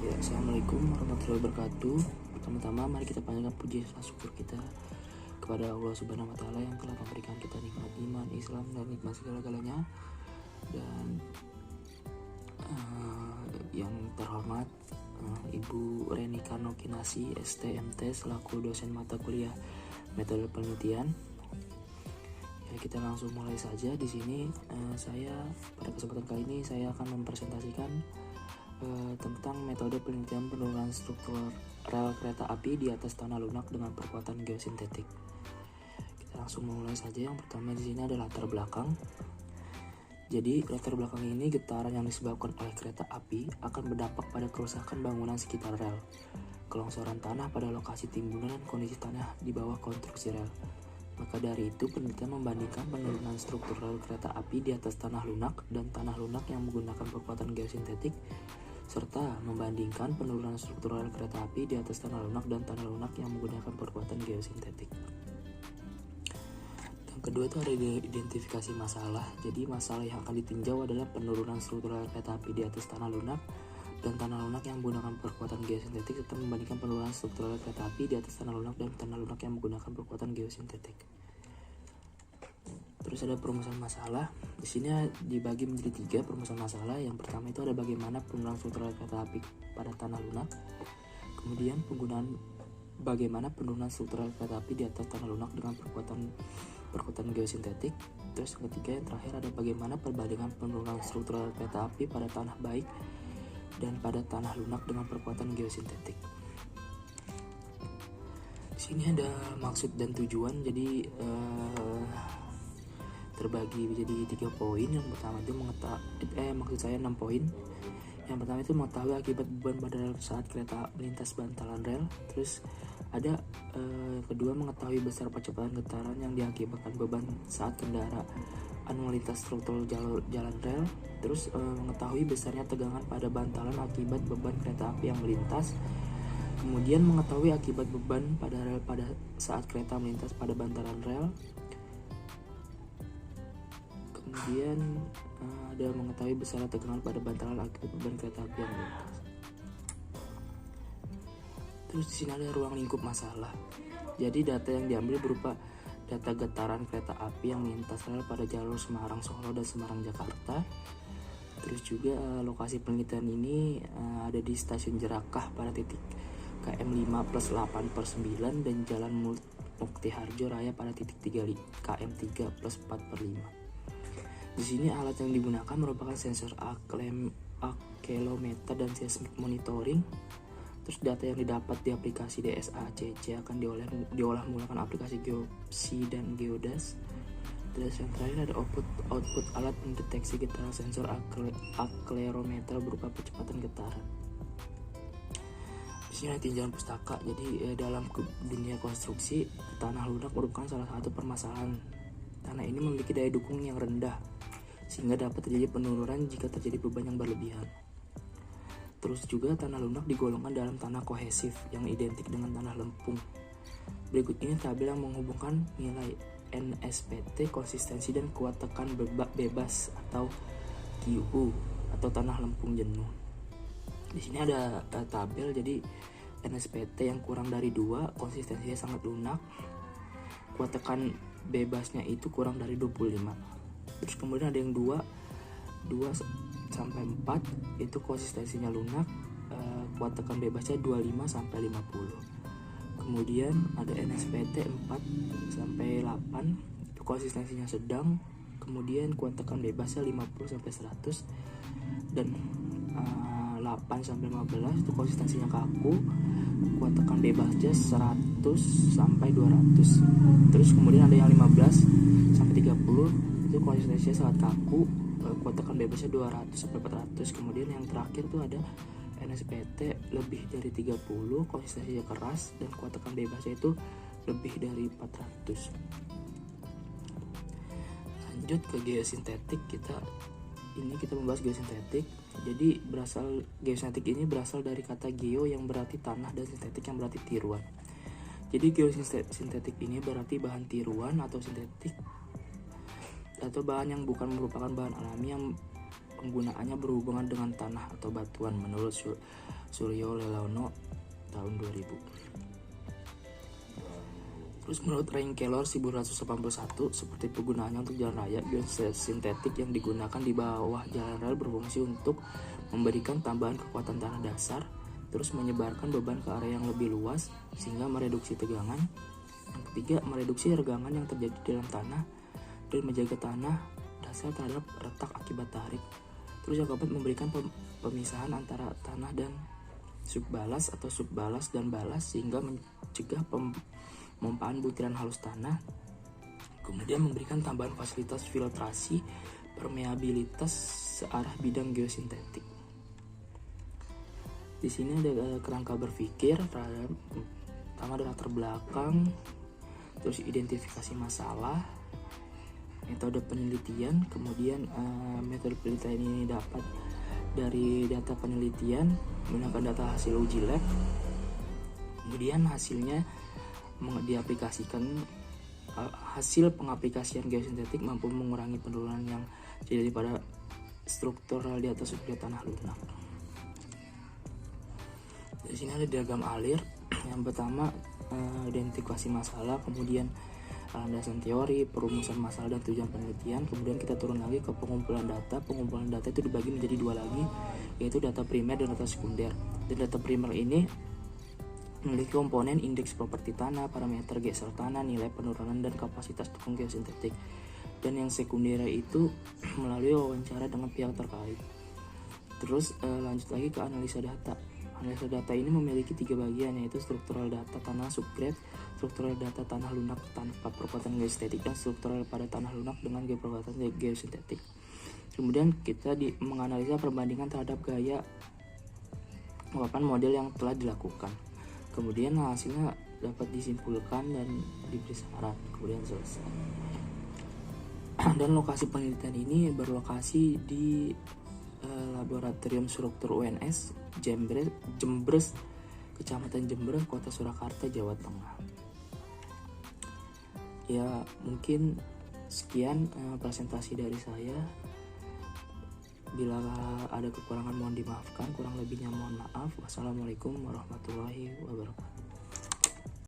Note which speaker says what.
Speaker 1: Ya, Assalamualaikum warahmatullahi wabarakatuh. Pertama-tama mari kita panjatkan puji syukur kita kepada Allah Subhanahu wa taala yang telah memberikan kita nikmat iman, Islam dan nikmat segala-galanya. Dan yang terhormat Ibu Reni Karno Kinasi STMT selaku dosen mata kuliah metode penelitian. Ya, kita langsung mulai saja. Di sini saya pada kesempatan kali ini saya akan mempresentasikan tentang metode penelitian penurunan struktur rel kereta api di atas tanah lunak dengan perkuatan geosintetik. Kita langsung mulai saja. Yang pertama di sini ada latar belakang. Jadi latar belakang ini getaran yang disebabkan oleh kereta api akan berdampak pada kerusakan bangunan sekitar rel, kelongsoran tanah pada lokasi timbunan dan kondisi tanah di bawah konstruksi rel. Maka dari itu penelitian membandingkan penurunan struktur rel kereta api di atas tanah lunak dan tanah lunak yang menggunakan perkuatan geosintetik, serta membandingkan penurunan struktur rel kereta api di atas tanah lunak dan tanah lunak yang menggunakan perkuatan geosintetik. Yang kedua itu ada identifikasi masalah. Jadi masalah yang akan ditinjau adalah penurunan struktur rel kereta api di atas tanah lunak dan tanah lunak yang menggunakan perkuatan geosintetik, serta membandingkan penurunan struktur rel kereta api di atas tanah lunak dan tanah lunak yang menggunakan perkuatan geosintetik. Terus ada perumusan masalah. Di sini dibagi menjadi 3 perumusan masalah. Yang pertama itu ada bagaimana penurunan struktur rel kereta api pada tanah lunak. Kemudian bagaimana penurunan struktur rel kereta api di atas tanah lunak dengan perkuatan geosintetik. Terus yang ketiga yang terakhir ada bagaimana perbandingan penurunan struktur rel kereta api pada tanah baik dan pada tanah lunak dengan perkuatan geosintetik. Di sini ada maksud dan tujuan. Jadi terbagi menjadi 3 poin. Yang pertama itu maksud saya 6 poin. Yang pertama itu mengetahui akibat beban pada rel saat kereta melintas bantalan rel. Terus ada kedua mengetahui besar percepatan getaran yang diakibatkan beban saat kendaraan melintas struktur jalan rel. Terus mengetahui besarnya tegangan pada bantalan akibat beban kereta api yang melintas. Kemudian mengetahui akibat beban pada rel pada saat kereta melintas pada bantalan rel. Kemudian ada mengetahui besar tegangan pada bantalan akibat beban kereta api yang melintas. Terus di sini ada ruang lingkup masalah. Jadi data yang diambil berupa data getaran kereta api yang melintas rel pada jalur Semarang Solo dan Semarang Jakarta. Terus juga lokasi penelitian ini ada di stasiun Jerakah pada titik KM 5+8/9 dan Jalan Mukti Harjo Raya pada titik KM 3+4/5. Di sini alat yang digunakan merupakan sensor akelerometer dan seismic monitoring. Terus data yang didapat di aplikasi DSA-CC akan diolah menggunakan aplikasi Geopsi dan Geodas. Terus yang terakhir ada output alat mendeteksi getaran sensor akelerometer berupa percepatan getaran. Di sini ada tinjauan pustaka. Jadi dalam dunia konstruksi, tanah lunak merupakan salah satu permasalahan. Tanah ini memiliki daya dukung yang rendah, sehingga dapat terjadi penurunan jika terjadi beban yang berlebihan. Terus juga tanah lunak digolongkan dalam tanah kohesif yang identik dengan tanah lempung. Berikut ini tabel yang menghubungkan nilai NSPT, konsistensi dan kuat tekan bebas atau QU atau tanah lempung jenuh. Di sini ada tabel. Jadi NSPT yang kurang dari 2, konsistensinya sangat lunak. Kuat tekan bebasnya itu kurang dari 25. Terus kemudian ada yang 2 sampai 4 itu konsistensinya lunak, kuat tekan bebasnya 25 sampai 50. Kemudian ada NSPT 4 sampai 8 itu konsistensinya sedang, kemudian kuat tekan bebasnya 50 sampai 100 dan 8 sampai 15 itu konsistensinya kaku, kuat tekan bebasnya 100 sampai 200. Terus kemudian ada yang 15 sampai 30 itu konsistensinya sangat kaku, kuat tekan bebasnya 200 sampai 400. Kemudian yang terakhir tuh ada NSPT lebih dari 30, konsistensinya keras dan kuat tekan bebasnya itu lebih dari 400. Lanjut ke geosintetik, kita membahas geosintetik. Jadi geosintetik ini berasal dari kata geo yang berarti tanah dan sintetik yang berarti tiruan. Jadi geosintetik ini berarti bahan tiruan atau sintetik atau bahan yang bukan merupakan bahan alami yang penggunaannya berhubungan dengan tanah atau batuan menurut Suryo Lelono tahun 2000. Terus menurut Rein Keller 1981, seperti penggunaannya untuk jalan raya, geosintetik yang digunakan di bawah jalan raya berfungsi untuk memberikan tambahan kekuatan tanah dasar, terus menyebarkan beban ke area yang lebih luas sehingga mereduksi tegangan. Yang ketiga, mereduksi regangan yang terjadi di dalam tanah dan menjaga tanah dasar terhadap retak akibat tarik. Terus yang keempat, memberikan pemisahan antara tanah dan subbalas atau subbalas dan balas sehingga mencegah pemompaan butiran halus tanah. Kemudian memberikan tambahan fasilitas filtrasi permeabilitas searah bidang geosintetik. Di sini ada kerangka berpikir terhadap pertama ada latar belakang, terus identifikasi masalah, metode penelitian, kemudian metode penelitian ini dapat dari data penelitian menggunakan data hasil uji lab, kemudian hasilnya diaplikasikan. Hasil pengaplikasian geosintetik mampu mengurangi penurunan yang terjadi pada struktural di atas substrat tanah lunak. Di sini ada diagram alir. Yang pertama identifikasi masalah, kemudian landasan teori, perumusan masalah dan tujuan penelitian. Kemudian kita turun lagi ke pengumpulan data. Pengumpulan data itu dibagi menjadi dua lagi, yaitu data primer dan data sekunder. Dan data primer ini memiliki komponen indeks properti tanah, parameter geser tanah, nilai penurunan dan kapasitas dukung geosintetik. Dan yang sekunder itu melalui wawancara dengan pihak terkait. Terus lanjut lagi ke analisa data. Analisa data ini memiliki 3 bagian, yaitu struktural data tanah subgrade, struktural data tanah lunak tanpa perkuatan geosintetik, dan struktural pada tanah lunak dengan perkuatan geosintetik. Kemudian kita menganalisa perbandingan terhadap gaya penerapan model yang telah dilakukan. Kemudian hasilnya dapat disimpulkan dan diberi syarat, kemudian selesai. Dan lokasi penelitian ini berlokasi di Laboratorium Struktur UNS Jembres, Kecamatan Jembres, Kota Surakarta, Jawa Tengah. Ya, mungkin sekian presentasi dari saya. Bila ada kekurangan mohon dimaafkan, kurang lebihnya mohon maaf. Wassalamualaikum warahmatullahi wabarakatuh.